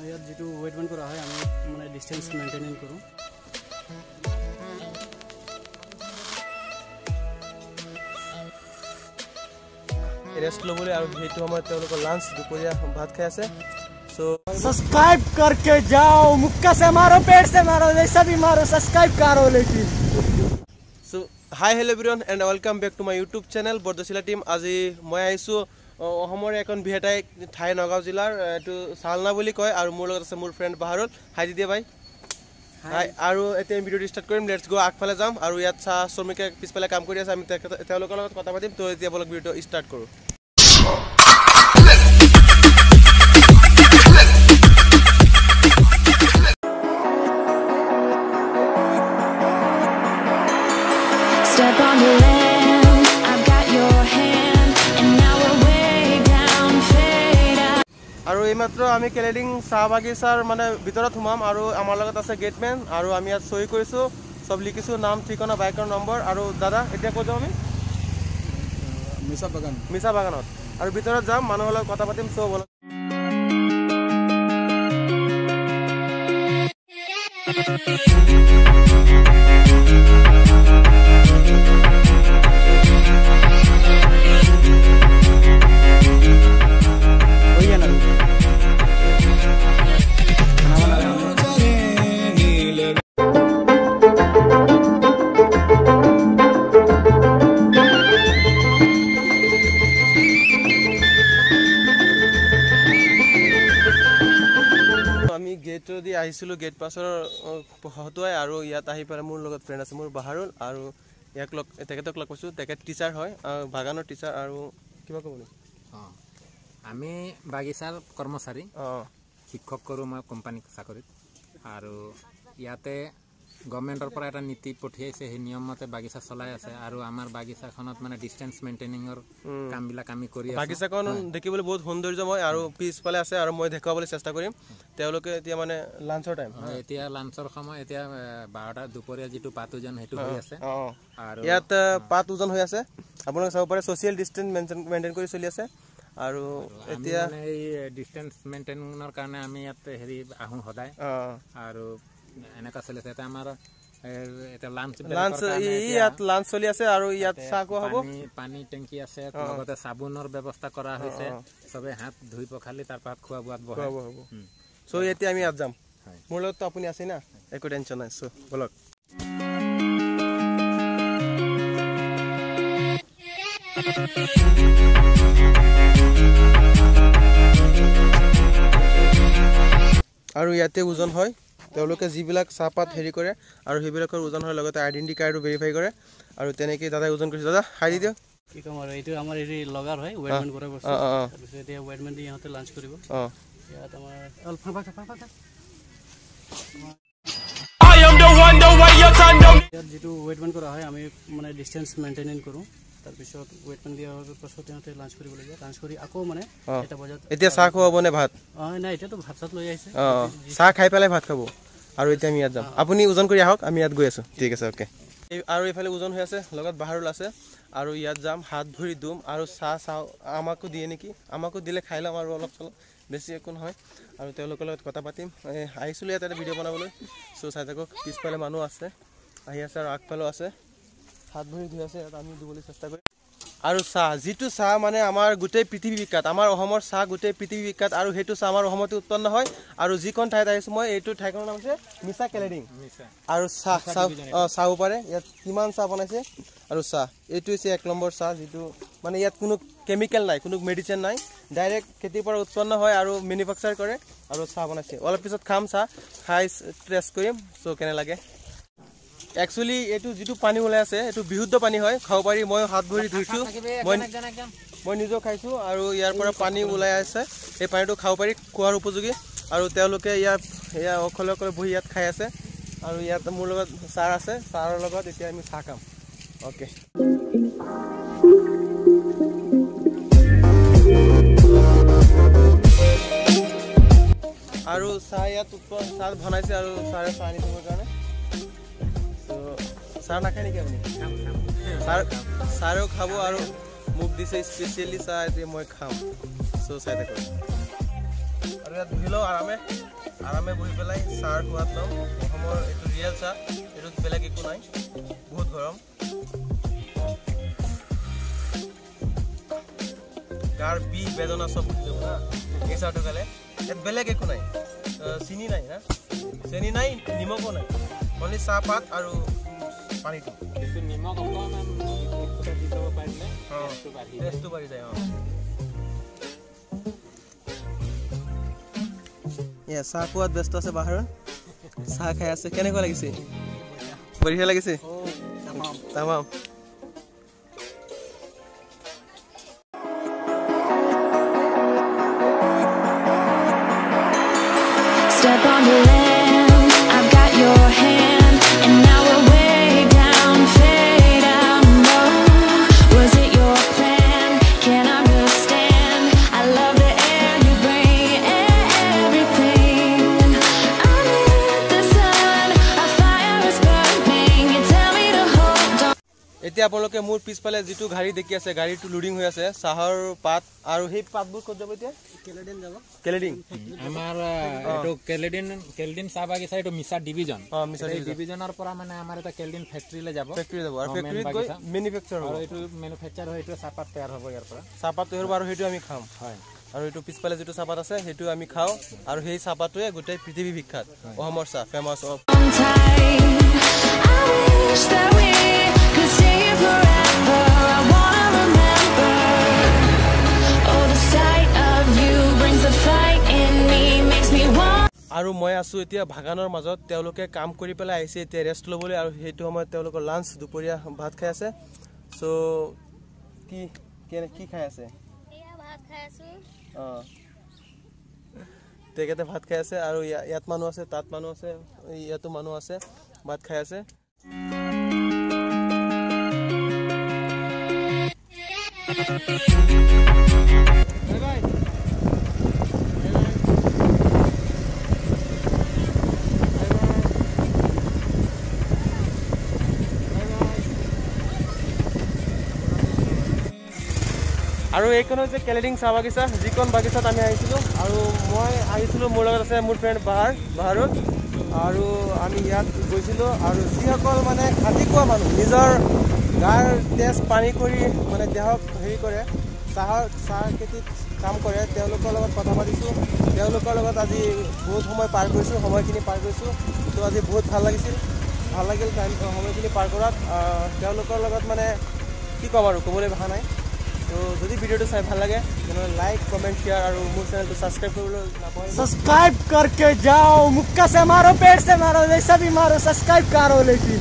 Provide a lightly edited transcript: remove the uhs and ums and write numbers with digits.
ইয়াত যেটো wait band কৰা হয় আমি মানে ডিসটেন্স মেইনটেইন কৰো रेस्ट लबले और हेतु समय तेलोको लंच दुपरिया भात खाइ আছে सो सब्सक्राइब करके जाओ मुक्का से मारो पेट से मारो जैसा भी मारो सब्सक्राइब करो लेकिन so hi hello everyone and welcome back to my YouTube channel Bordoisila team আজি মই আইছো অহমৰ এখন বিহেটাই ঠাই নগাঁও জিলাৰ এটো সালনা বুলি কয় আৰু মোৰ লগত আছে মোৰ ফ্ৰেন্ড বাহাৰুল হাই দিদিয়া ভাই হাই আৰু এতিয়া ভিডিও স্টাৰ্ট কৰিম লেটস গো আগফালে যাম আৰু ইয়াত চা শ্ৰমিকে পিছফালে কাম কৰি আছে আমি তেওঁলোকৰ লগত কথা পাতিম তো এতিয়া বলক ভিডিও স্টাৰ্ট কৰো Step on the land, I've got your hand, and now we're way down, fade out. আৰু এইমাত্ৰ আমি কেলেডিং চাহ বাগিচাৰ মানে ভিতৰত সোমাম আৰু আমাৰ লগত আছে গেটমেন আৰু আমি ইয়াত সহি কৰিছো সব লিখিছো নাম ঠিকনা বাইকৰ নম্বৰ আৰু দাদা এতিয়া কৈ যাম আমি মিছা বাগানত আৰু ভিতৰত যাম মানুহৰ লগত কথা পাতিম সব বল দি আহিছিলো গেট পাছৰ হতুৱাই আৰু ইয়াত আহি পালে মোৰ লগত ফ্ৰেন্ড আছে মোৰ বাহাৰুল আৰু ইয়াক লগ তেখেতক লগ পাইছো তেখেত টিচাৰ হয় বাগানৰ টিচাৰ আৰু কিবা ক'বনি আমি বাগিচাৰ কৰ্মচাৰী শিক্ষক কৰো মই কোম্পানী চাকৰিত আৰু ইয়াতে গভৰ্ণমেণ্টৰ পৰা এটা নীতি পঠিয়াইছে সেই নিয়মমতে বাগিচা চলাই আছে আৰু আমাৰ বাগিচাখনত মানে ডিসটেন্স মেইনটেইনিংৰ কামবিলাক আমি কৰি আছো বাগিচাখন দেখিবলৈ বহুত সৌন্দৰ্যময় আৰু পিছফালে আছে আৰু মই দেখাবলৈ চেষ্টা কৰিম তেওঁলোকে এতিয়া মানে লাঞ্চৰ টাইম এতিয়া লাঞ্চৰ সময় এতিয়া 12টা দুপৰীয়া যেটো পাত ওজন হেতু হৈ আছে আৰু ইয়াত পাত ওজন হৈ আছে আপোনালোকে চাব পাৰে সোশ্যাল ডিসটেন্স মেইনটেইন কৰি চলি আছে আৰু এতিয়া এই ডিসটেন্স মেইনটেইনিংৰ কাৰণে আমি ইয়াত হেৰি আহু সদায় আৰু এনেকা চলি আছে আমাৰ এটা লাঞ্চ ইয়াত লাঞ্চ চলি আছে আৰু ইয়াত চাহ খোৱা হ'ব পানী টেংকি আছে লগতে সাবুনৰ ব্যৱস্থা কৰা হৈছে সবে হাত ধুই পখালি তাৰ পাছত খোৱা বোৱাত বহাব হ'ব সো এতিয়া আমি ইয়াত যাম মোৰ লগত আপুনি আছে না একো টেনচন নাই সো বলক আৰু ইয়াতে ওজন হয় তেওঁলোকে যিবিলাক চাহপাত হেৰি কৰে আৰু সেইবিলাকৰ ওজন হয় লগতে আইডেন্টি কাৰ্ডও ভেৰিফাই কৰে আৰু তেনেকৈ দাদাই ওজন কৰিছে দাদা হাই দি দিয়ক কি কম আৰু এইটো আমাৰ হেৰি লগাৰ হয় ওয়েট বেন্ড কৰা বস্তু তাৰপিছত এতিয়া ওয়েট বেন্ড দি ইহঁতে লাঞ্চ কৰিব ইয়াত আমাৰ ইয়াত যেটো ওয়েট বেন্ড কৰা হয় আমি মানে ডিসটেন্স মেইনটেইন কৰো তাৰপিছত ওয়েট বেন্ড দিয়া হোৱাৰ পাছত ইহঁতে লাঞ্চ কৰিব লাগে লাঞ্চ কৰি আকৌ মানে এটা বজাত এতিয়া চাহ খোৱাব নে ভাত নাই এতিয়াতো ভাত চাত লৈ আহিছে চাহ খাই পেলাই ভাত খাব আৰু এতিয়া আমি ইয়াত যাম আপুনি ওজন কৰি আহক আমি ইয়াত গৈ আছো ঠিক আছে ওকে আৰু এইফালে ওজন হৈ আছে লগত বাহাৰুল আছে আৰু ইয়াত যাম হাত ভৰি দুম আৰু চাহ আমাকো দিয়ে নেকি আমাকো দিলে খাই লম আৰু অলপ চলপ বেছি একো নহয় আৰু তেওঁলোকৰ লগত কথা পাতিম আহিছিলোঁ ইয়াত এটা ভিডিঅ' বনাবলৈ চ' চাই থাকক পিছফালে মানুহ আছে আহি আছে আৰু আগফালেও আছে হাত ভৰি ধুই আছে ইয়াত আমি দিবলৈ চেষ্টা কৰিম আৰু চাহ যেটো চাহ মানে আমাৰ গোটেই পৃথিৱী বিখ্যাত আমাৰ অসমৰ চাহ গোটেই পৃথিৱী বিখ্যাত আৰু হেতু চাহ আমাৰ অসমতে উৎপন্ন হয় আৰু যিখন ঠাইত আহিছো মই এইটো ঠাইখনৰ নাম আছে মিছা কেলেডিং আৰু চাহ পাৰে ইয়াত কিমান চাহ বনাইছে আৰু চাহ এইটো হৈছে 1 নম্বৰ চাহ যেটো মানে ইয়াত কোনো কেমিকেল নাই কোনো মেডিচিন নাই ডাইৰেক্ট খেতিৰ পৰা উৎপন্ন হয় আৰু মেনুফেকচাৰ কৰে আৰু চাহ বনাইছে অলপ পিছত খাম চাহ খাই টেষ্ট কৰিম সো কেনে লাগে একচুয়ালি এটো যেটো পানী ওলাই আছে এটো বিশুদ্ধ পানী হয় খাব পাৰি মই হাত ভৰি ধুইছো মই নিজে খাইছো আৰু ইয়াৰ পৰা পানী ওলাই আছে এই পানীটো খাব পাৰি খোৱাৰ উপযোগী আৰু তেওঁলোকে ইয়া অকলে বহি ইয়াত খাই আছে আৰু ইয়াত মোৰ লগত চাৰ আছে চাৰৰ লগত এতিয়া আমি চাহ খাম ওকে আৰু চাহ ইয়াত চাহ বনাইছে আৰু চাৰে চাহ আনি দিবৰ কাৰণে চাহ নাখায় নেকি আপুনি চাহও খাব আৰু মোক দিছে স্পেচিয়েলি চাহ এতিয়া মই খাম সো চাই থাকক আৰু ইয়াত বহি লওঁ আৰামে বহি পেলাই চাহৰ সোৱাদ লওঁ অসমৰ এইটো ৰিয়েল চাহ এইটোত বেলেগ একো নাই বহুত গৰম গাৰ বিষ বেদনা চব উঠি যাব না এই চাহটো খালে ইয়াত বেলেগ একো নাই চিনি নাই না চেনি নাই নিমখো নাই অনলি চাহপাত আৰু পানীটো নিমখ অকণমান দি দিব পাৰিলে টেষ্টটো বাঢ়ি যায় চাহ খোৱাত ব্যস্ত আছে বাহিৰত চাহ খাই আছে কেনেকুৱা লাগিছে বঢ়িয়া লাগিছে তামাম Step on the land, I've got your hand, and now we're way down, fade out low. Was it your plan? Can't understand. I love the air you bring, everything. I'm in the sun, our fire is burning. You tell me to hold on. এতিয়া আপোনালোকে মোৰ পিছফালে যিটো গাড়ী দেখি আছে গাড়ীটো loading হৈ আছে চাহৰ পাত আৰু সেই পাতবোৰ ক'ত যাব এতিয়া কেলেডিং আমাৰ এইটো কেলডিন চাহ বাগিচা এইটো মিছা ডিভিজন ডিভিজনৰ পৰা মানে আমাৰ এটা কেলডিন ফেক্টৰীলৈ যাব আৰু ফেক্টৰীত গৈ মেনুফেকচাৰ হ'ব এইটো মেনুফেকচাৰ হয় এইটো চাহপাত তৈয়াৰ হ'ব ইয়াৰ পৰা চাহপাত তৈয়াৰ হ'ব আৰু সেইটো আমি খাম হয় আৰু এইটো পিছফালে যিটো চাহপাত আছে সেইটো আমি খাওঁ আৰু সেই চাহপাতটোৱে গোটেই পৃথিৱী বিখ্যাত অসমৰ চাহ famous I wish that we could stay here forever. I wanna remember. Oh, the sight of you brings a fight in me, makes me want. আৰু মই আছো এতিয়া বাগানৰ মাজত তেওঁলোকে কাম কৰি পেলাই আহিছে এতিয়া ৰেষ্ট ল'বলৈ আৰু সেইটো সময়ত তেওঁলোকৰ লাঞ্চ দুপৰীয়া ভাত খাই আছে সো কি খাই আছে ভাত খাই আছো তেখেতে ভাত খাই আছে আৰু ইয়াত মানুহ আছে তাত মানুহ আছে ইয়াতো মানুহ আছে ভাত খাই আছে আৰু এইখন হৈছে কেলেডিং চাহ বাগিচা যিখন বাগিচাত আমি আহিছিলোঁ আৰু মই আহিছিলোঁ মোৰ লগত আছে মোৰ ফ্ৰেণ্ড বাহাৰুদ আৰু আমি ইয়াত গৈছিলোঁ আৰু যিসকল মানে খাটি খোৱা মানুহ নিজৰ গাৰ তেজ পানী কৰি মানে দেহক হেৰি কৰে চাহ খেতিত কাম কৰে তেওঁলোকৰ লগত কথা পাতিছোঁ তেওঁলোকৰ লগত আজি বহুত সময় পাৰ কৰিছোঁ সময়খিনি পাৰ কৰিছোঁ তো আজি বহুত ভাল লাগিল সময়খিনি পাৰ কৰাত তেওঁলোকৰ লগত মানে কি ক'ম আৰু ক'বলৈ ভাষা নাই তো যদি ভিডিওটো চাই ভাল লাগে তেনেহ'লে লাইক কমেণ্ট শ্বেয়াৰ আৰু মোৰ চেনেলটো ছাবস্ক্ৰাইব কৰিবলৈ নাপাহৰিব सब्सक्राइब करके जाओ मुक्का से मारो पेट से मारो जैसा भी मारो सब्सक्राइब करो लेकिन